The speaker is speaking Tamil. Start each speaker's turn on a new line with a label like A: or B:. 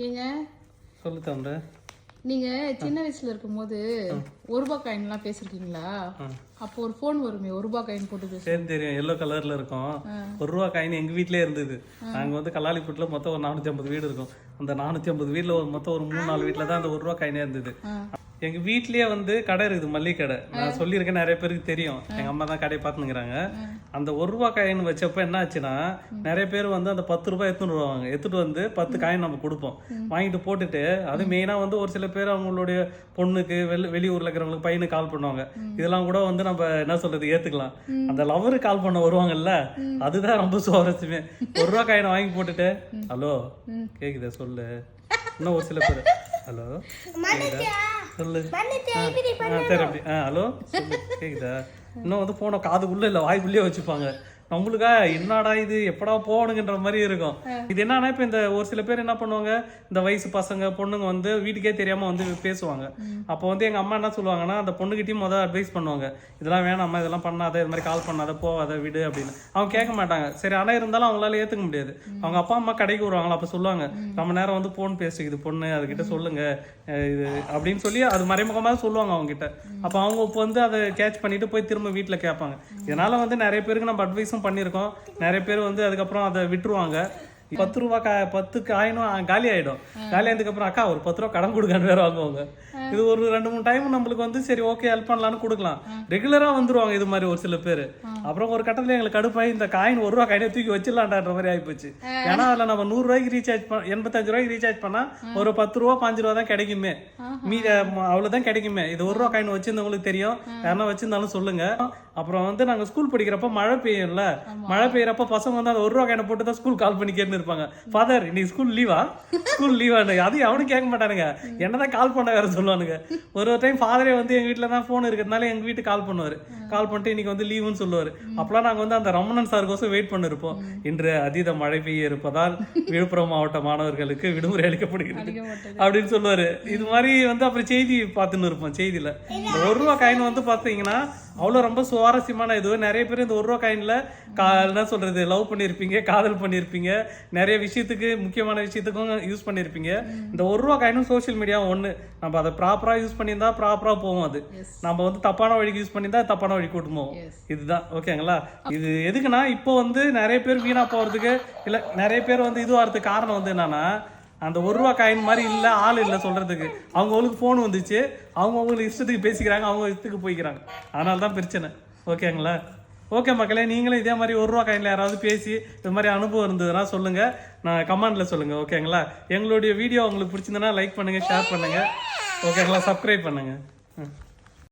A: ஏங்க
B: சொல்லு தம்பி.
A: நீங்க சின்ன வயசுல இருக்கும்போது ஒரு ரூபாய் காயின்லாம் பேசிருக்கீங்களா? அப்போ ஒரு போன் வருமே ஒரு ரூபாய் காயின் போட்டு பேச.
B: சரி தெரியும், எல்லோ கலர்ல இருக்கும். ஒரு ரூபா காயின் எங்க வீட்லயே இருந்தது. நாங்க வந்து கல்லாலிப்பூட்ல மொத்தம் ஒரு 450 வீடு இருக்கும். அந்த 450 வீடுல மொத்தம் ஒரு 3-4 வீட்டுல தான் அந்த ஒரு ரூபா காயினே இருந்தது. எங்க வீட்லயே வந்து கடை இருக்குது, மல்லிகை கடை. நான் சொல்லியிருக்கேன், நிறைய பேருக்கு தெரியும். எங்க அம்மா தான் கடையை பார்த்துங்கிறாங்க. அந்த ஒரு ரூபா காயின் வச்சப்ப என்ன ஆச்சுன்னா, நிறைய பேர் வந்து அந்த 10 ரூபாய் எடுத்துட்டு வருவாங்க. எடுத்துட்டு வந்து 10 காயின் நம்ம கொடுப்போம், வாங்கிட்டு போட்டுட்டு, அது மெயினா வந்து ஒரு சில பேர் அவங்களுடைய பொண்ணுக்கு வெளியூர்ல இருக்கிறவங்களுக்கு பையனுக்கு கால் பண்ணுவாங்க. இதெல்லாம் கூட வந்து நம்ம என்ன சொல்றது ஏத்துக்கலாம். அந்த லவரு கால் பண்ண வருவாங்கல்ல, அதுதான் ரொம்ப சுவாரஸ்யமே. ஒரு ரூபா காயினை வாங்கி போட்டுட்டு, ஹலோ கேக்குதா சொல்லு. இன்னும் ஒரு சில பேர் ஹலோ சொல்லு சரி அப்படி ஹலோ சொல்லு கேக்குதா. இன்னும் வந்து போன காதுக்குள்ள இல்ல வாய்க்குள்ளேயே வச்சுப்பாங்க. நம்மளுக்கா என்னடா இது எப்படா போகணுங்கன்ற மாதிரி இருக்கும். இது என்னன்னா இப்ப இந்த ஒரு சில பேர் என்ன பண்ணுவாங்க, இந்த வயசு பசங்க பொண்ணுங்க வந்து வீட்டுக்கே தெரியாம வந்து பேசுவாங்க. அப்போ வந்து எங்க அம்மா என்ன சொல்லுவாங்கன்னா, அந்த பொண்ணுகிட்டயும் முதல் அட்வைஸ் பண்ணுவாங்க, இதெல்லாம் வேணாம்மா, இதெல்லாம் பண்ணாத, இது மாதிரி கால் பண்ணாத, போவாத, விடு அப்படின்னு. அவங்க கேட்க மாட்டாங்க. சரி, ஆனா இருந்தாலும் அவங்களால ஏத்துக்க முடியாது. அவங்க அப்பா அம்மா கடைக்கு வருவாங்களா, அப்ப சொல்லுவாங்க, நம்ம நேரம் வந்து போன் பேசிக்குது பொண்ணு, அதுகிட்ட சொல்லுங்க இது அப்படின்னு சொல்லி அது மறைமுகமாக சொல்லுவாங்க அவங்க கிட்ட. அப்ப அவங்க இப்போ வந்து அதை கேட்ச் பண்ணிட்டு போய் திரும்ப வீட்டுல கேட்பாங்க. இதனால வந்து நிறைய பேருக்கு நம்ம அட்வைஸ் பண்ணிருக்கோம். நிறைய பேர் வந்து அதுக்கப்புறம் அதை விட்டுருவாங்க. 10 ரூபாய் 10 காயினும் காலி ஆயிடும். காலி ஆனதுக்கு அப்புறம் அக்கா ஒரு 10 ரூபா கடன் கொடுக்கான்னு வேற வாங்குவாங்க. இது ஒரு 2-3 டைம் நம்மளுக்கு வந்து சரி ஓகே ஹெல்ப் பண்ணலான்னு கொடுக்கலாம். ரெகுலரா வந்துருவாங்க இது மாதிரி ஒரு சில பேர். அப்புறம் ஒரு கட்டத்துல எங்களுக்கு கடுப்பாய் இந்த காயின் 1 ரூபா காயினை தூக்கி வச்சிடலான்ற மாதிரி ஆயிப்போச்சு. ஏன்னா அதுல நம்ம 100 ரூபாய்க்கு ரீசார்ஜ் 85 ரூபாய்க்கு ரீசார்ஜ் பண்ணா ஒரு 10 ரூபா 5 ரூபா தான் கிடைக்குமே, மீதி அவ்வளவுதான் கிடைக்குமே. இது 1 ரூபா காயின் வச்சிருந்தவங்களுக்கு தெரியும், யாருன்னா வச்சிருந்தாலும் சொல்லுங்க. அப்புறம் வந்து நாங்க ஸ்கூல் படிக்கிறப்ப மழை பெய்யும்ல, மழை பெய்யறப்ப பசங்க வந்து அந்த 1 ரூபா காயினை போட்டு தான் ஸ்கூல் கால் பண்ணி கேட்டு இருப்பாங்க, ஃபாதர் இன்னைக்கு ஸ்கூல் லீவா, ஸ்கூல் லீவானு. அது அவனும் கேட்க மாட்டானுங்க, என்னதான் கால் பண்ண வேற சொல்லுவானுங்க. ஒரு டைம் ஃபாதரே வந்து எங்க வீட்டுல தான் போன் இருக்கிறதுனால எங்க வீட்டுக்கு கால் பண்ணுவாரு. கால் பண்ணிட்டு இன்னைக்கு வந்து லீவுன்னு சொல்லுவாரு. அப்பெல்லாம் நாங்க வந்து அந்த ரமணன் சார் கோசம் வெயிட் பண்ணிருப்போம். இன்று அதீத மழை பெய்ய இருப்பதால் விழுப்புரம் மாவட்ட மாணவர்களுக்கு விடுமுறை அளிக்கப்படுகிறது அப்படின்னு சொல்லுவாரு. இது மாதிரி வந்து அப்புறம் செய்தி பார்த்துன்னு இருப்போம். செய்தியில இந்த 1 ரூபா காயின் வந்து பாத்தீங்கன்னா அவ்வளோ ரொம்ப சுவாரஸ்யமான இது. நிறைய பேர் இந்த 1 ரூபா காயின்ல என்ன சொல்றது லவ் பண்ணியிருப்பீங்க, காதல் பண்ணியிருப்பீங்க, நிறைய விஷயத்துக்கு முக்கியமான விஷயத்துக்கும் யூஸ் பண்ணியிருப்பீங்க. இந்த 1 ரூபா காயினும் சோசியல் மீடியா ஒன்று. நம்ம அதை ப்ராப்பரா யூஸ் பண்ணியிருந்தா ப்ராப்பரா போவோம். அது நம்ம வந்து தப்பான வழிக்கு யூஸ் பண்ணியிருந்தா தப்பான வழி கூட்டு போவோம். இதுதான் ஓகேங்களா. இது எதுக்குன்னா இப்போ வந்து நிறைய பேர் வீணா போறதுக்கு இல்லை, நிறைய பேர் வந்து இதுவாகிறதுக்கு காரணம் வந்து என்னன்னா, அந்த 1 ரூபா காயின் மாதிரி இல்லை, ஆள் இல்லை சொல்றதுக்கு. அவங்களுக்கு ஃபோன் வந்துச்சு, அவங்களுக்கு இஷ்டத்துக்கு பேசிக்கிறாங்க, அவங்க இஷ்டத்துக்கு போய்க்கிறாங்க. அதனால தான் பிரச்சனை. ஓகேங்களா. ஓகே மக்களே, நீங்களும் இதே மாதிரி 1 ரூபா காயின்ல யாராவது பேசி இது மாதிரி அனுபவம் இருந்ததுன்னா சொல்லுங்க, நான் கமெண்ட்ல சொல்லுங்க. ஓகேங்களா. எங்களுடைய வீடியோ உங்களுக்கு பிடிச்சிருந்ததுன்னா லைக் பண்ணுங்க, ஷேர் பண்ணுங்க. ஓகேங்களா. சப்ஸ்கிரைப் பண்ணுங்க.